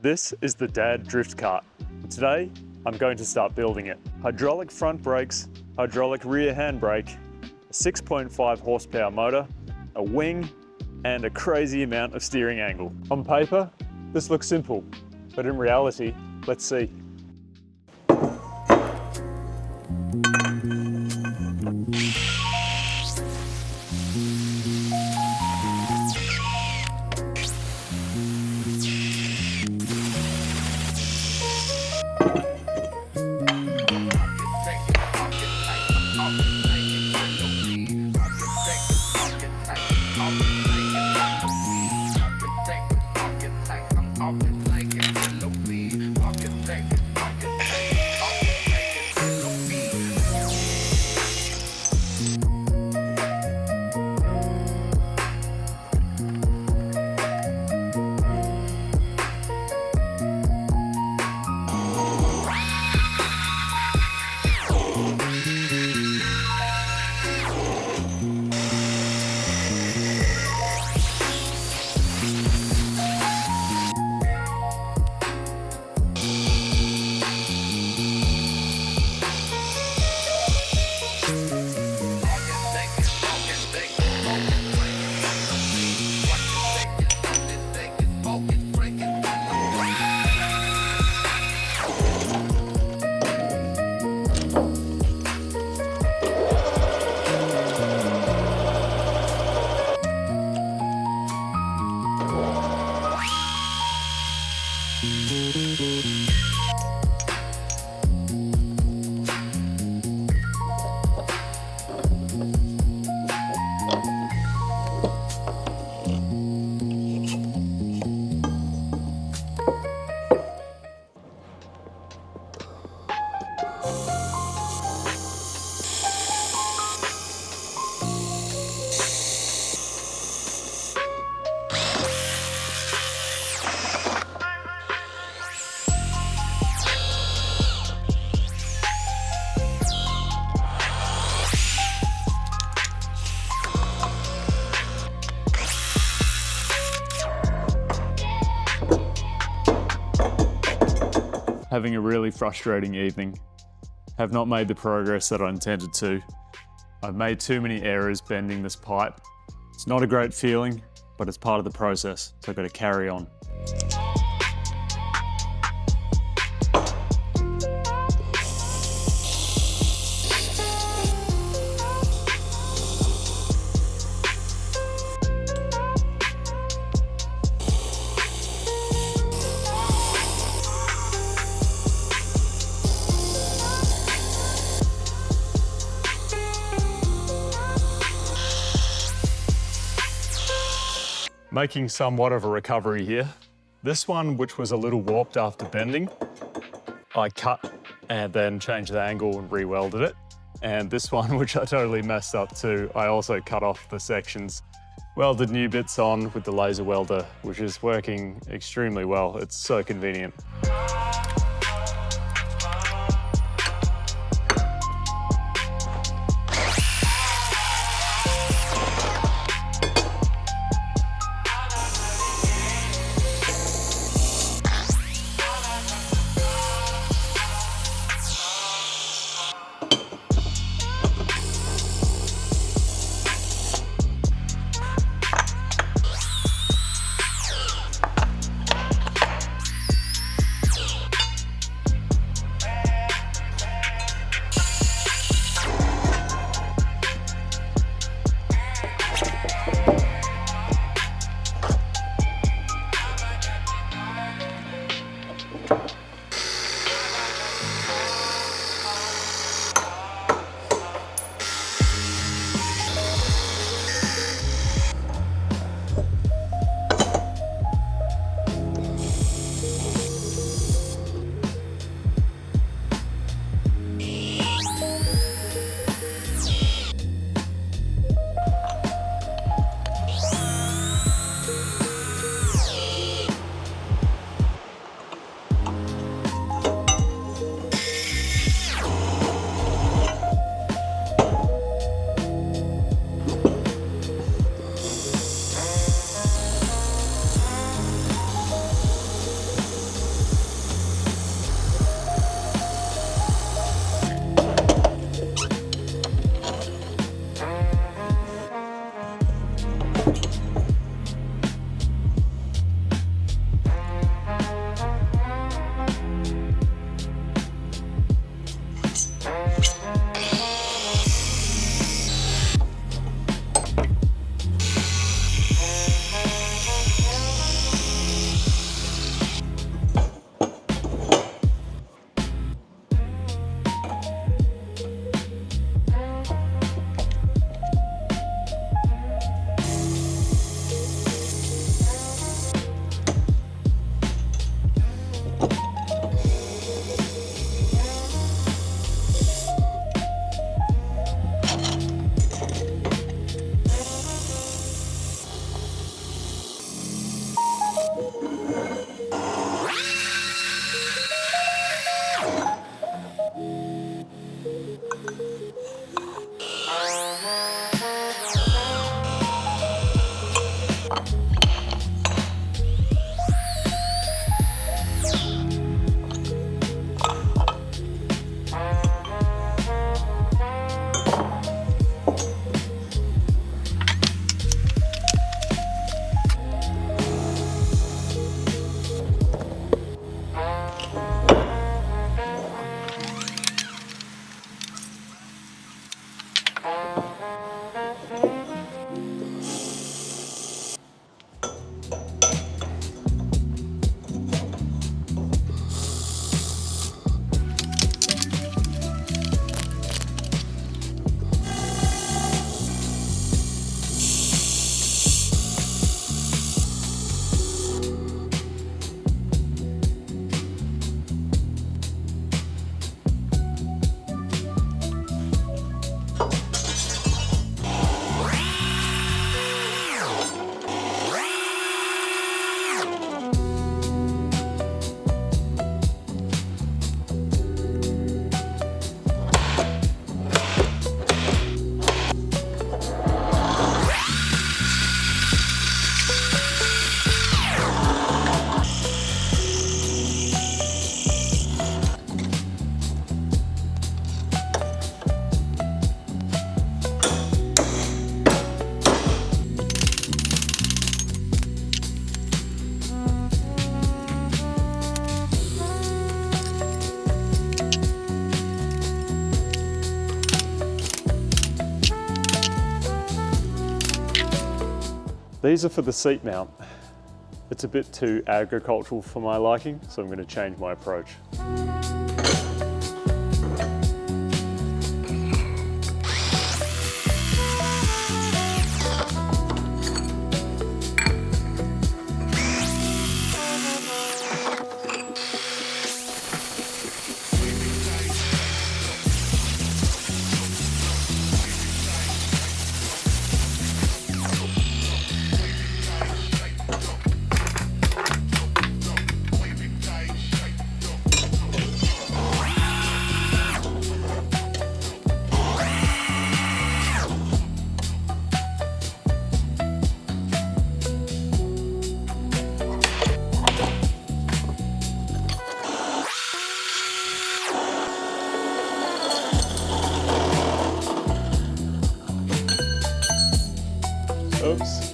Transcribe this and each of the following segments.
This is the Dad Drift Kart. Today, I'm going to start building it. Hydraulic front brakes, hydraulic rear handbrake, a 6.5 horsepower motor, a wing, and a crazy amount of steering angle. On paper, this looks simple, but in reality, let's see. Having a really frustrating evening. Have not made the progress that I intended to. I've made too many errors bending this pipe. It's not a great feeling, but it's part of the process, so I've got to carry on. Making somewhat of a recovery here. This one, which was a little warped after bending, I cut and then changed the angle and re-welded it. And this one, which I totally messed up too, I also cut off the sections, welded new bits on with the laser welder, which is working extremely well. It's so convenient. These are for the seat mount. It's a bit too agricultural for my liking, so I'm going to change my approach. Oops.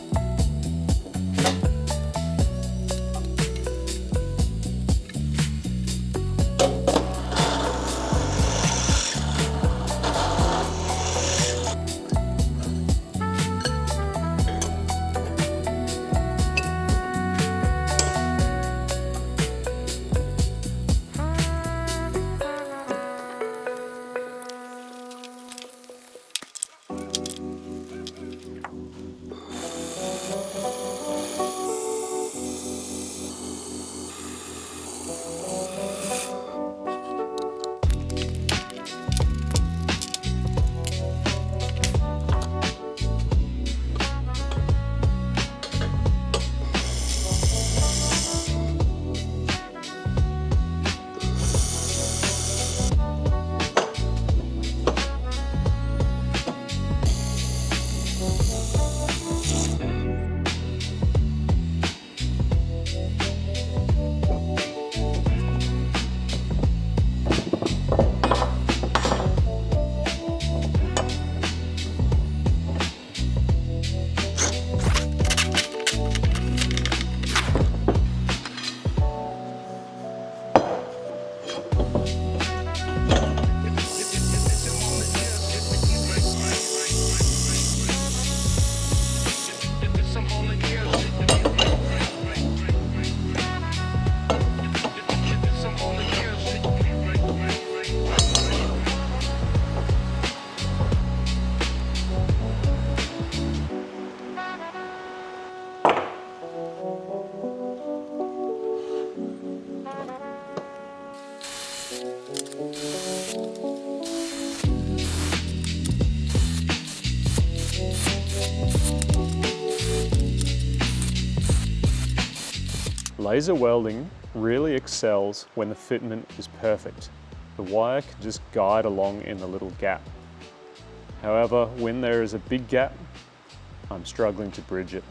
Laser welding really excels when the fitment is perfect. The wire can just guide along in the little gap. However, when there is a big gap, I'm struggling to bridge it.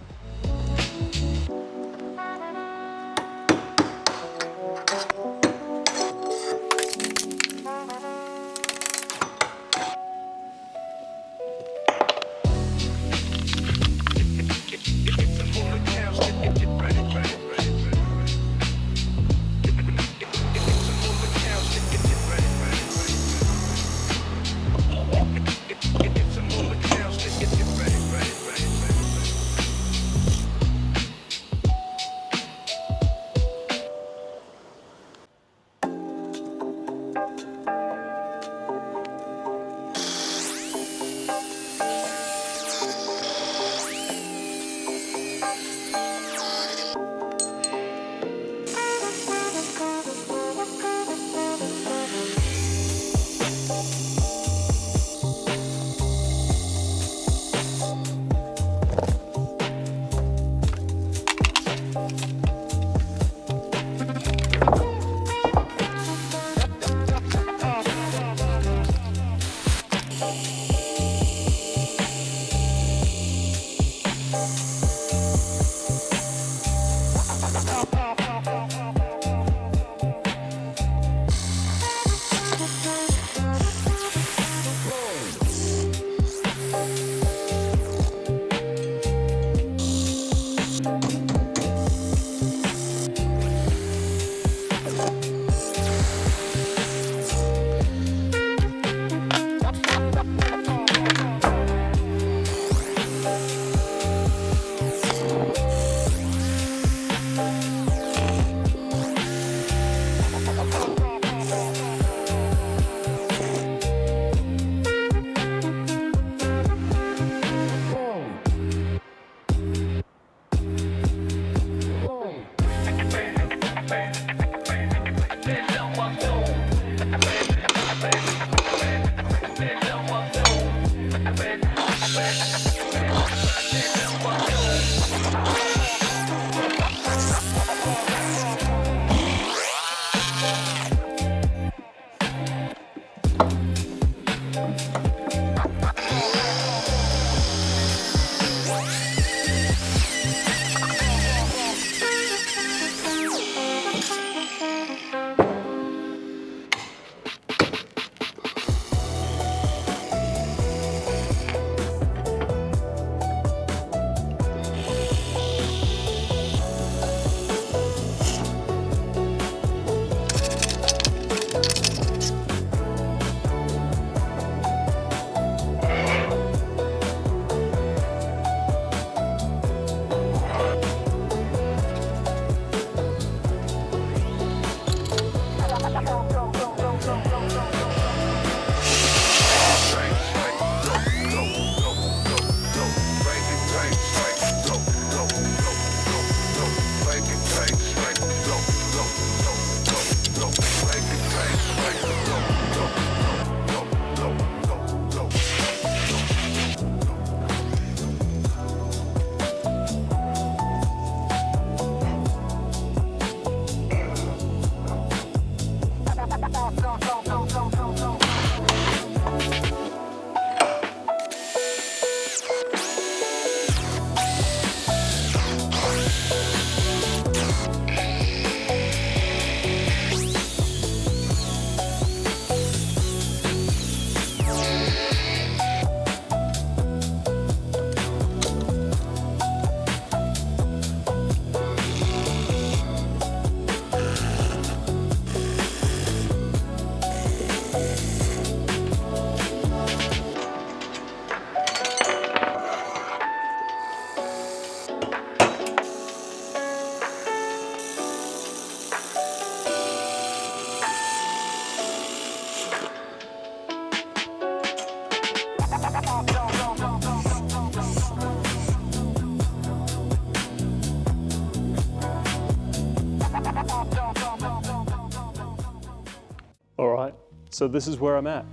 All right, so this is where I'm at.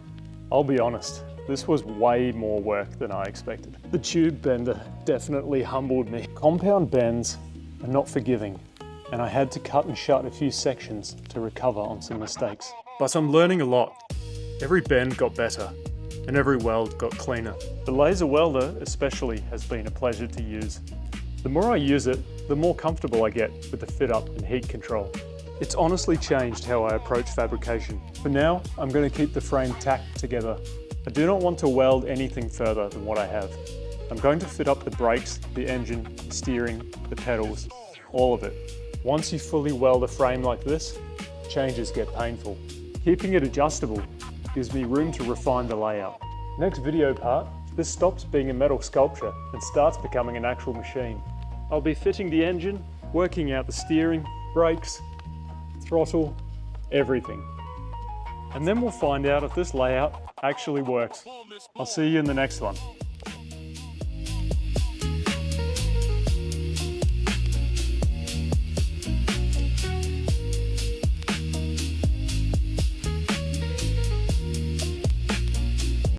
I'll be honest, this was way more work than I expected. The tube bender definitely humbled me. Compound bends are not forgiving, and I had to cut and shut a few sections to recover on some mistakes. But I'm learning a lot. Every bend got better, and every weld got cleaner. The laser welder especially has been a pleasure to use. The more I use it, the more comfortable I get with the fit up and heat control. It's honestly changed how I approach fabrication. For now, I'm going to keep the frame tacked together. I do not want to weld anything further than what I have. I'm going to fit up the brakes, the engine, the steering, the pedals, all of it. Once you fully weld a frame like this, changes get painful. Keeping it adjustable gives me room to refine the layout. Next video part, this stops being a metal sculpture and starts becoming an actual machine. I'll be fitting the engine, working out the steering, brakes, throttle, everything. And then we'll find out if this layout actually works. I'll see you in the next one.